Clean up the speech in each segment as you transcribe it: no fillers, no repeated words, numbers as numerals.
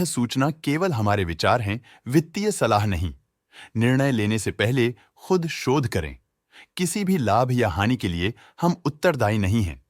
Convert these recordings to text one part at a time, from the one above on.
सूचना केवल हमारे विचार हैं, वित्तीय सलाह नहीं। निर्णय लेने से पहले खुद शोध करें। किसी भी लाभ या हानि के लिए हम उत्तरदायी नहीं हैं।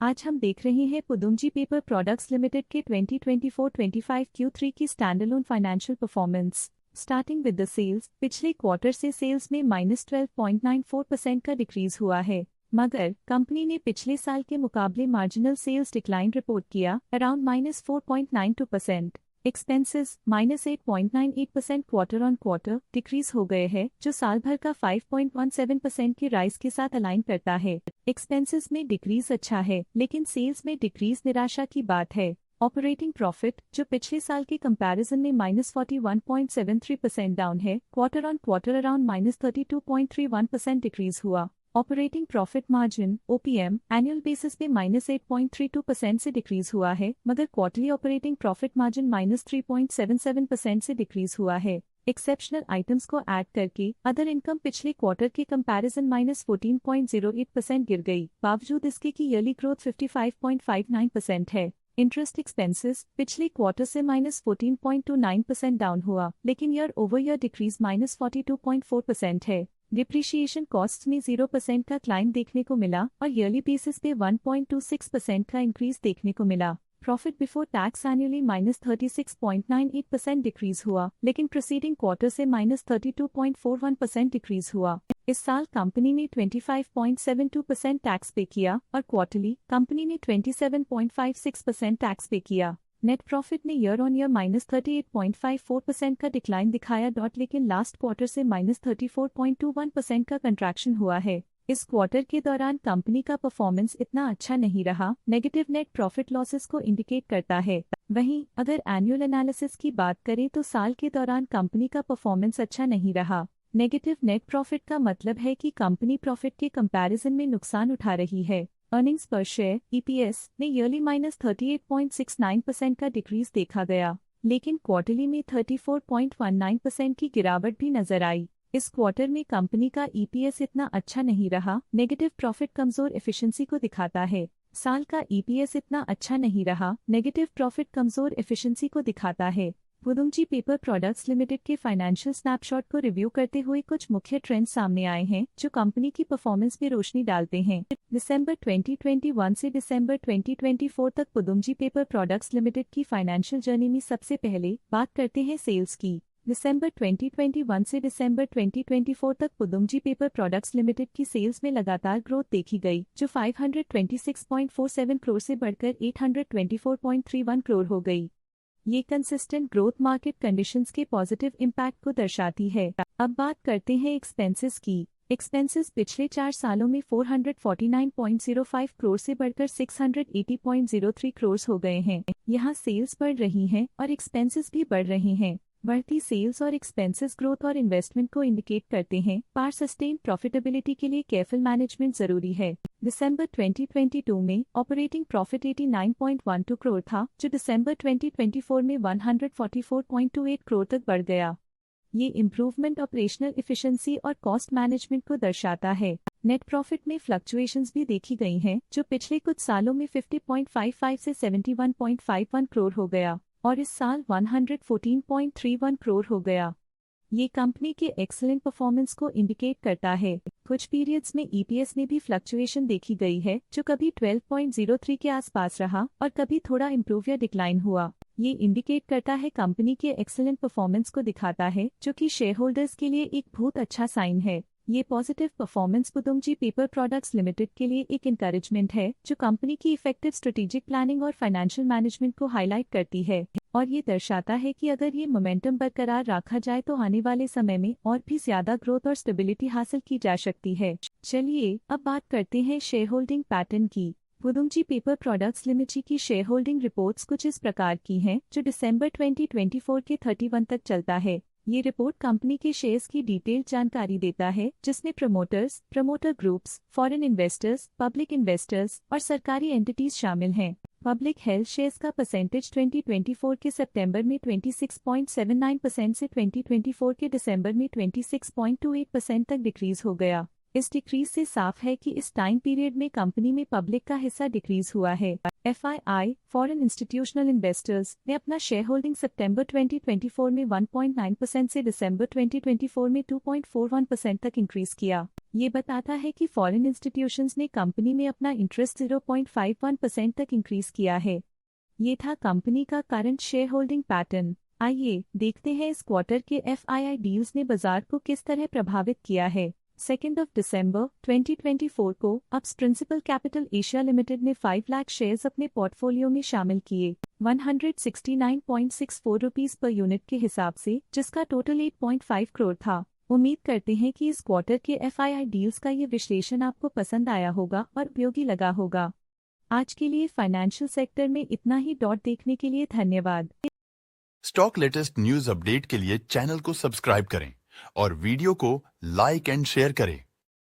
आज हम देख रहे हैं पुदुंजी पेपर प्रोडक्ट्स लिमिटेड के 2024-25 Q3 की standalone financial performance. Starting with the sales, पिछले क्वार्टर से सेल्स में -12.94% का डिक्रीज हुआ है, मगर कंपनी ने पिछले साल के मुकाबले मार्जिनल सेल्स डिक्लाइन रिपोर्ट किया, around -4.92%। Expenses -8.98% quarter on quarter decrease हो गए हैं, जो साल भर का 5.17% की राइज के साथ अलाइन करता है। एक्सपेंसेस में डिक्रीज अच्छा है, लेकिन सेल्स में डिक्रीज निराशा की बात है। ऑपरेटिंग प्रॉफिट, जो पिछले साल के कंपैरिजन में -41.73% डाउन है, क्वार्टर ऑन क्वार्टर अराउंड -32.31% डिक्रीज हुआ। Operating profit margin (OPM) annual basis पे -8.32% से डिक्रीज हुआ है, मगर क्वार्टरली ऑपरेटिंग प्रॉफिट मार्जिन -3.77% से डिक्रीज हुआ है। एक्सेप्शनल आइटम्स को ऐड करके अदर इनकम पिछले क्वार्टर के कंपैरिजन -14.08% गिर गई, बावजूद इसके कि ईयरली ग्रोथ 55.59% है। इंटरेस्ट एक्सपेंसेस पिछले क्वार्टर से -14.29% डाउन हुआ, लेकिन ईयर ओवर ईयर डिक्रीज -42.4% है। डिप्रिशिएशन कॉस्ट में 0% का क्लाइम देखने को मिला और ईयरली बेसिस पे 1.26% का इंक्रीज देखने को मिला। Profit before tax annually -36.98% decrease हुआ, लेकिन प्रीसीडिंग क्वार्टर से -32.41% डिक्रीज हुआ। इस साल कंपनी ने 25.72% टैक्स पे किया और क्वार्टरली कंपनी ने 27.56% टैक्स पे किया। नेट प्रॉफिट ने ईयर ऑन ईयर -38.54% का डिक्लाइन दिखाया, लेकिन लास्ट क्वार्टर से -34.21% का कंट्रैक्शन हुआ है। इस क्वार्टर के दौरान कंपनी का परफॉर्मेंस इतना अच्छा नहीं रहा, नेगेटिव नेट प्रॉफिट लॉसेस को इंडिकेट करता है। वहीं अगर एनुअल एनालिसिस की बात करें तो साल के दौरान कंपनी का परफॉर्मेंस अच्छा नहीं रहा। नेगेटिव नेट प्रॉफिट का मतलब है कि कंपनी प्रॉफिट के कंपैरिजन में नुकसान उठा रही है। अर्निंग्स पर शेयर (EPS) ने ईयरली -38.69% का डिक्रीज देखा गया, लेकिन क्वार्टरली में 34.19% की गिरावट भी नजर आई। इस क्वार्टर में कंपनी का EPS इतना अच्छा नहीं रहा, नेगेटिव प्रॉफिट कमजोर एफिशिएंसी को दिखाता है। साल का EPS इतना अच्छा नहीं रहा, नेगेटिव प्रॉफिट कमजोर एफिशिएंसी को दिखाता है। पुदुंजी पेपर प्रोडक्ट्स लिमिटेड के फाइनेंशियल स्नैपशॉट को रिव्यू करते हुए कुछ मुख्य ट्रेंड्स सामने आए हैं, जो कंपनी की परफॉर्मेंस में रोशनी डालते हैं। दिसंबर 2021 से दिसंबर 2024 तक पुदुंजी पेपर प्रोडक्ट्स लिमिटेड की फाइनेंशियल जर्नी में सबसे पहले बात करते हैं सेल्स की। दिसंबर 2021 से दिसंबर 2024 तक पुदुंजी पेपर प्रोडक्ट्स लिमिटेड की सेल्स में लगातार ग्रोथ देखी गई, जो 526.47 करोड़ से बढ़कर 824.31 करोड़ हो गई। ये कंसिस्टेंट ग्रोथ मार्केट कंडीशंस के पॉजिटिव इम्पैक्ट को दर्शाती है। अब बात करते हैं एक्सपेंसेस की। एक्सपेंसेस पिछले 4 सालों में 449.05 करोड़ से बढ़कर 680.03 करोड़ हो गए हैं। यहाँ सेल्स बढ़ रही हैं और एक्सपेंसेस भी बढ़ रहे हैं। बढ़ती सेल्स और एक्सपेंसेस ग्रोथ और इन्वेस्टमेंट को इंडिकेट करते हैं, पर सस्टेन प्रॉफिटेबिलिटी के लिए केयरफुल मैनेजमेंट जरूरी है। दिसंबर 2022 में ऑपरेटिंग प्रॉफिट 89.12 करोड़ था, जो दिसंबर 2024 में 144.28 करोड़ तक बढ़ गया। ये इम्प्रूवमेंट ऑपरेशनल एफिशिएंसी और कॉस्ट मैनेजमेंट को दर्शाता है। नेट प्रॉफिट में फ्लक्चुएशंस भी देखी गई हैं, जो पिछले कुछ सालों में 50.55 से 71.51 करोड़ हो गया और इस साल 114.31 करोड़ हो गया। ये कंपनी के एक्सीलेंट परफॉर्मेंस को इंडिकेट करता है। कुछ पीरियड्स में EPS में भी फ्लक्चुएशन देखी गई है, जो कभी 12.03 के आसपास रहा और कभी थोड़ा इम्प्रूव या डिक्लाइन हुआ। ये इंडिकेट करता है कंपनी के एक्सीलेंट परफॉर्मेंस को दिखाता है, जो कि शेयर होल्डर्स के लिए एक बहुत अच्छा साइन है। ये positive performance Pudumjee paper products limited के लिए एक इंकरेजमेंट है, जो कंपनी की इफेक्टिव स्ट्रेटेजिक प्लानिंग और फाइनेंशियल मैनेजमेंट को हाईलाइट करती है और ये दर्शाता है कि अगर ये मोमेंटम बरकरार रखा जाए तो आने वाले समय में और भी ज्यादा ग्रोथ और स्टेबिलिटी हासिल की जा सकती है। चलिए अब बात करते हैं शेयर होल्डिंग पैटर्न की। पुदुंजी पेपर प्रोडक्ट्स लिमिटेड की शेयर होल्डिंग रिपोर्ट्स कुछ इस प्रकार की हैं, जो दिसंबर 2024 के 31 तक चलता है। ये रिपोर्ट कंपनी के शेयर्स की डिटेल्ड जानकारी देता है, जिसमें promoters, promoter groups, foreign investors, public investors और सरकारी एंटिटीज शामिल हैं। पब्लिक हेल्थ शेयर्स का परसेंटेज 2024 के सितंबर में 26.79% से 2024 के दिसंबर में 26.28% तक डिक्रीज हो गया। इस डिक्रीज से साफ है कि इस टाइम पीरियड में कंपनी में पब्लिक का हिस्सा डिक्रीज हुआ है। FII फॉरेन इंस्टीट्यूशनल इन्वेस्टर्स ने अपना शेयर होल्डिंग सितंबर 2024 में 1.9% से दिसंबर 2024 में 2.41% तक इंक्रीज किया। ये बताता है कि फॉरेन इंस्टीट्यूशंस ने कंपनी में अपना इंटरेस्ट 0.51% तक इंक्रीज किया है। ये था कंपनी का करंट शेयर होल्डिंग पैटर्न। आइए देखते हैं इस क्वार्टर के FII डील्स ने बाजार को किस तरह प्रभावित किया है। 2 दिसंबर 2024 को अप्स प्रिंसिपल कैपिटल एशिया लिमिटेड ने 5 लाख शेयर्स अपने पोर्टफोलियो में शामिल किए 169.64 रुपीस पर यूनिट के हिसाब से, जिसका टोटल 8.5 करोड़ था। उम्मीद करते हैं कि इस क्वार्टर के FII डील्स का ये विश्लेषण आपको पसंद आया होगा और उपयोगी लगा होगा। आज के लिए फाइनेंशियल सेक्टर में इतना ही। देखने के लिए धन्यवाद। स्टॉक लेटेस्ट न्यूज अपडेट के लिए चैनल को सब्सक्राइब करें और वीडियो को लाइक एंड शेयर करें।